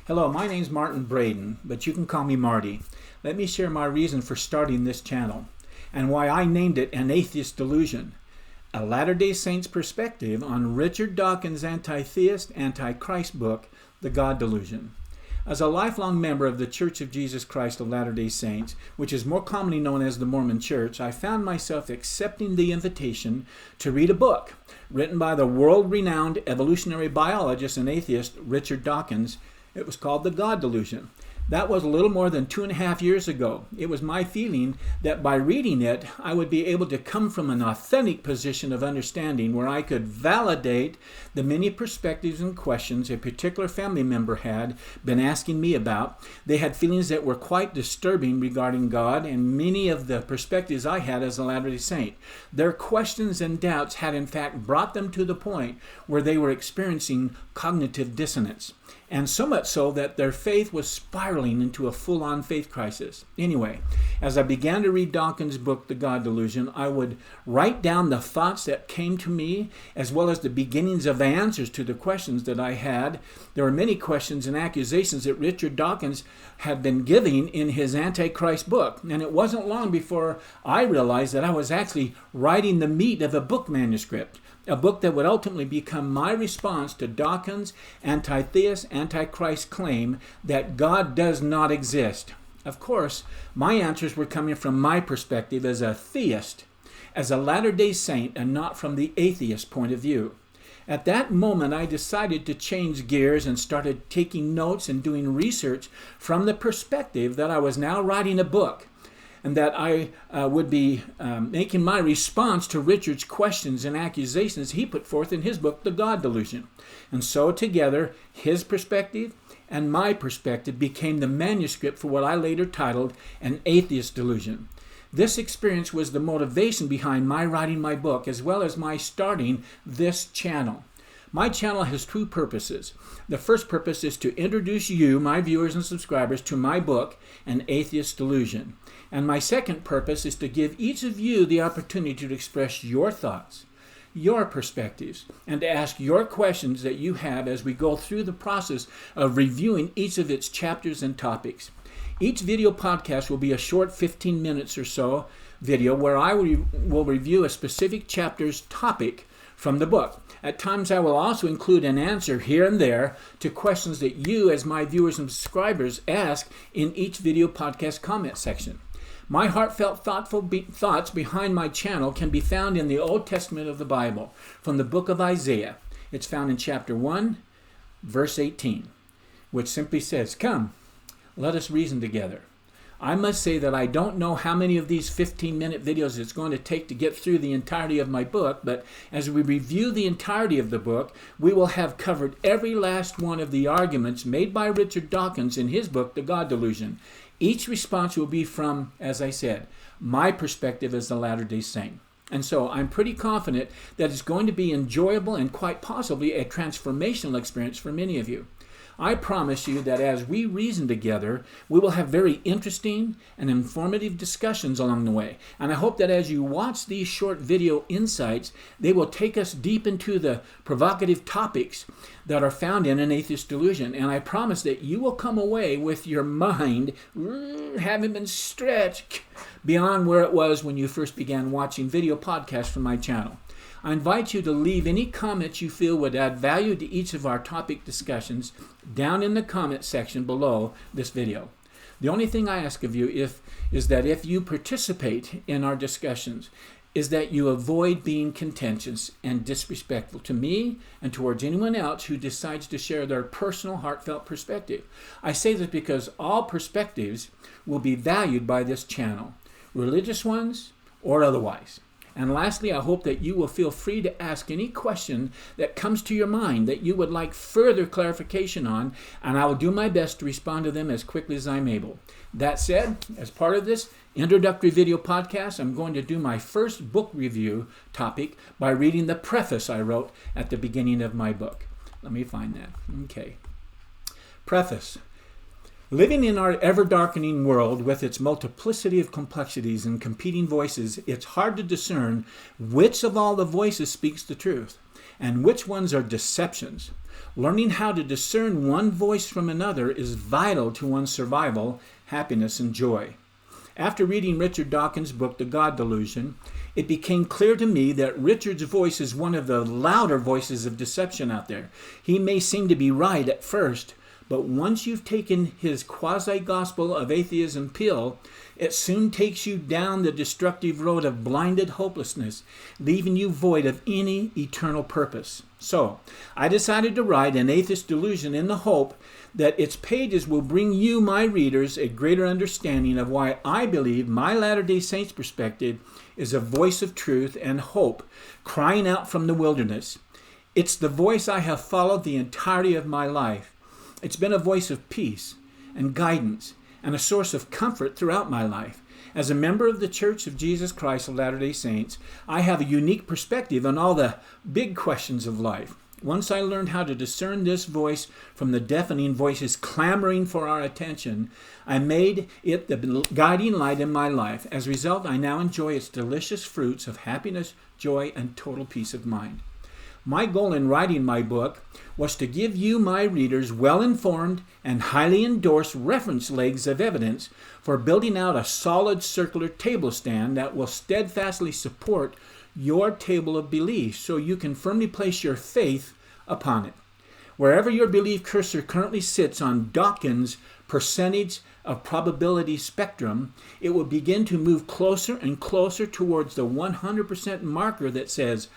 Hello, my name's Martin Braden, but you can call me Marty. Let me share my reason for starting this channel and why I named it An Atheist Delusion, a Latter-day Saints perspective on Richard Dawkins' anti-theist, anti-Christ book, The God Delusion. As a lifelong member of the Church of Jesus Christ of Latter-day Saints, which is more commonly known as the Mormon Church, I found myself accepting the invitation to read a book written by the world-renowned evolutionary biologist and atheist Richard Dawkins. It was called The God Delusion. That was a little more than 2.5 years ago. It was my feeling that by reading it, I would be able to come from an authentic position of understanding where I could validate the many perspectives and questions a particular family member had been asking me about. They had feelings that were quite disturbing regarding God and many of the perspectives I had as a Latter-day Saint. Their questions and doubts had in fact brought them to the point where they were experiencing cognitive dissonance. And so much so that their faith was spiraling into a full-on faith crisis. Anyway, as I began to read Dawkins' book, The God Delusion, I would write down the thoughts that came to me, as well as the beginnings of the answers to the questions that I had. There were many questions and accusations that Richard Dawkins had been giving in his Antichrist book. And it wasn't long before I realized that I was actually writing the meat of a book manuscript. A book that would ultimately become my response to Dawkins' anti-theist, anti-Christ claim that God does not exist. Of course, my answers were coming from my perspective as a theist, as a Latter-day Saint, and not from the atheist point of view. At that moment, I decided to change gears and started taking notes and doing research from the perspective that I was now writing a book, and that I would be making my response to Richard's questions and accusations he put forth in his book, The God Delusion. And so together, his perspective and my perspective became the manuscript for what I later titled An Atheist Delusion. This experience was the motivation behind my writing my book, as well as my starting this channel. My channel has two purposes. The first purpose is to introduce you, my viewers and subscribers, to my book, An Atheist Delusion. And my second purpose is to give each of you the opportunity to express your thoughts, your perspectives, and to ask your questions that you have as we go through the process of reviewing each of its chapters and topics. Each video podcast will be a short 15 minutes or so video where I will review a specific chapter's topic from the book. At times I will also include an answer here and there to questions that you as my viewers and subscribers ask in each video podcast comment section. My heartfelt thoughts behind my channel can be found in the Old Testament of the Bible, from the book of Isaiah. It's found in chapter 1, verse 18, which simply says, "Come, let us reason together." I must say that I don't know how many of these 15-minute videos it's going to take to get through the entirety of my book, but as we review the entirety of the book, we will have covered every last one of the arguments made by Richard Dawkins in his book, The God Delusion. Each response will be from, as I said, my perspective as a Latter-day Saint. And so I'm pretty confident that it's going to be enjoyable and quite possibly a transformational experience for many of you. I promise you that as we reason together, we will have very interesting and informative discussions along the way. And I hope that as you watch these short video insights, they will take us deep into the provocative topics that are found in An Atheist Delusion. And I promise that you will come away with your mind having been stretched beyond where it was when you first began watching video podcasts from my channel. I invite you to leave any comments you feel would add value to each of our topic discussions down in the comment section below this video. The only thing I ask of you is that if you participate in our discussions, is that you avoid being contentious and disrespectful to me and towards anyone else who decides to share their personal heartfelt perspective. I say this because all perspectives will be valued by this channel, religious ones or otherwise. And lastly, I hope that you will feel free to ask any question that comes to your mind that you would like further clarification on, and I will do my best to respond to them as quickly as I'm able. That said, as part of this introductory video podcast, I'm going to do my first book review topic by reading the preface I wrote at the beginning of my book. Let me find that. Okay. Preface. Living in our ever-darkening world with its multiplicity of complexities and competing voices, it's hard to discern which of all the voices speaks the truth. and which ones are deceptions. Learning how to discern one voice from another is vital to one's survival, happiness, and joy. After reading Richard Dawkins' book, The God Delusion, it became clear to me that Richard's voice is one of the louder voices of deception out there. He may seem to be right at first, but once you've taken his quasi-gospel of atheism pill, it soon takes you down the destructive road of blinded hopelessness, leaving you void of any eternal purpose. So, I decided to write an Atheist Delusion in the hope that its pages will bring you, my readers, a greater understanding of why I believe my Latter-day Saints perspective is a voice of truth and hope crying out from the wilderness. It's the voice I have followed the entirety of my life. It's been a voice of peace and guidance and a source of comfort throughout my life. As a member of the Church of Jesus Christ of Latter-day Saints, I have a unique perspective on all the big questions of life. Once I learned how to discern this voice from the deafening voices clamoring for our attention, I made it the guiding light in my life. As a result, I now enjoy its delicious fruits of happiness, joy, and total peace of mind. My goal in writing my book was to give you, my readers, well-informed and highly endorsed reference legs of evidence for building out a solid circular table stand that will steadfastly support your table of belief so you can firmly place your faith upon it. Wherever your belief cursor currently sits on Dawkins' percentage of probability spectrum, it will begin to move closer and closer towards the 100% marker that says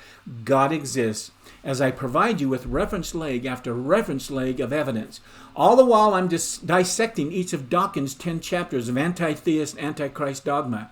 God exists, as I provide you with reference leg after reference leg of evidence. All the while I'm dissecting each of Dawkins' 10 chapters of anti-theist, antichrist dogma.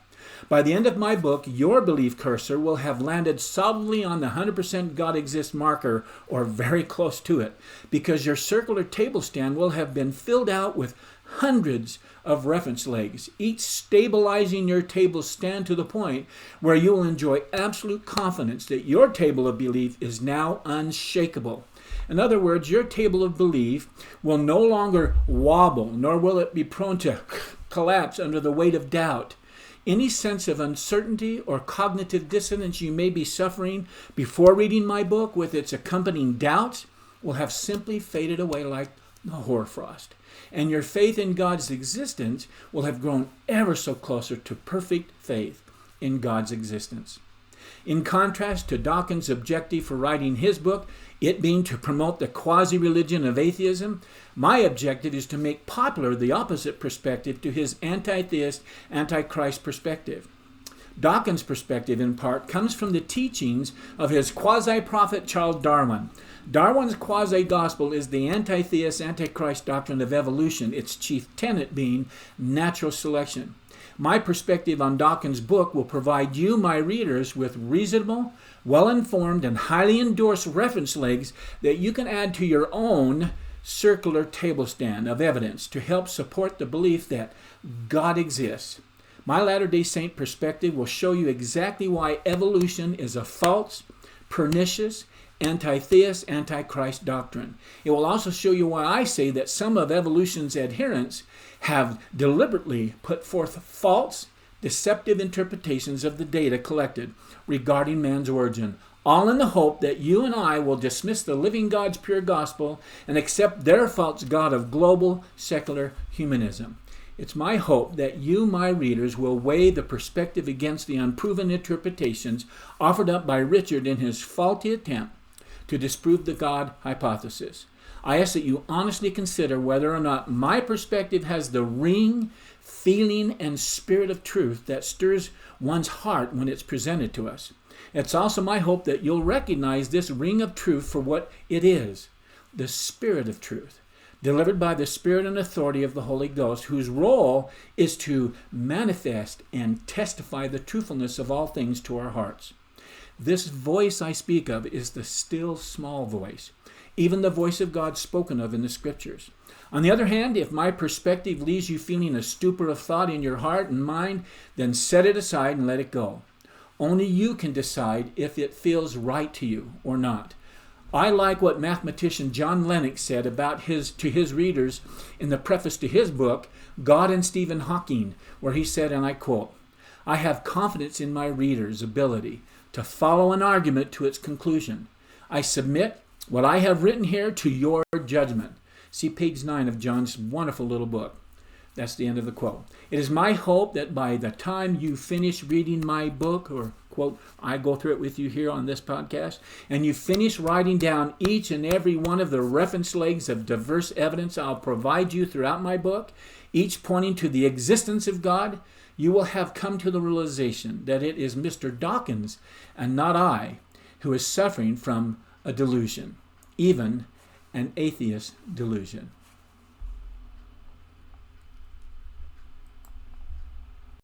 By the end of my book, your belief cursor will have landed solidly on the 100% God exists marker, or very close to it, because your circular table stand will have been filled out with hundreds of reference legs, each stabilizing your table stand to the point where you will enjoy absolute confidence that your table of belief is now unshakable. In other words, your table of belief will no longer wobble, nor will it be prone to collapse under the weight of doubt. Any sense of uncertainty or cognitive dissonance you may be suffering before reading my book with its accompanying doubts will have simply faded away like the hoarfrost. And your faith in God's existence will have grown ever so closer to perfect faith in God's existence. In contrast to Dawkins' objective for writing his book, it being to promote the quasi-religion of atheism, my objective is to make popular the opposite perspective to his anti-theist, antichrist perspective. Dawkins' perspective, in part, comes from the teachings of his quasi-prophet Charles Darwin. Darwin's quasi-gospel is the anti-theist, antichrist doctrine of evolution, its chief tenet being natural selection. My perspective on Dawkins' book will provide you, my readers, with reasonable, well-informed, and highly endorsed reference legs that you can add to your own circular table stand of evidence to help support the belief that God exists. My Latter-day Saint perspective will show you exactly why evolution is a false, pernicious, anti-theist, antichrist doctrine. It will also show you why I say that some of evolution's adherents have deliberately put forth false, deceptive interpretations of the data collected regarding man's origin, all in the hope that you and I will dismiss the living God's pure gospel and accept their false God of global, secular humanism. It's my hope that you, my readers, will weigh the perspective against the unproven interpretations offered up by Richard in his faulty attempt to disprove the God hypothesis. I ask that you honestly consider whether or not my perspective has the ring, feeling, and spirit of truth that stirs one's heart when it's presented to us. It's also my hope that you'll recognize this ring of truth for what it is, the Spirit of truth, delivered by the Spirit and authority of the Holy Ghost, whose role is to manifest and testify the truthfulness of all things to our hearts. This voice I speak of is the still small voice, even the voice of God spoken of in the Scriptures. On the other hand, if my perspective leaves you feeling a stupor of thought in your heart and mind, then set it aside and let it go. Only you can decide if it feels right to you or not. I like what mathematician John Lennox said to his readers in the preface to his book, God and Stephen Hawking, where he said, and I quote, "I have confidence in my readers' ability to follow an argument to its conclusion. I submit what I have written here to your judgment. See page 9 of John's wonderful little book. That's the end of the quote. It is my hope that by the time you finish reading my book, or quote, I go through it with you here on this podcast, and you finish writing down each and every one of the reference legs of diverse evidence I'll provide you throughout my book, each pointing to the existence of God, you will have come to the realization that it is Mr. Dawkins and not I who is suffering from a delusion, even an atheist delusion.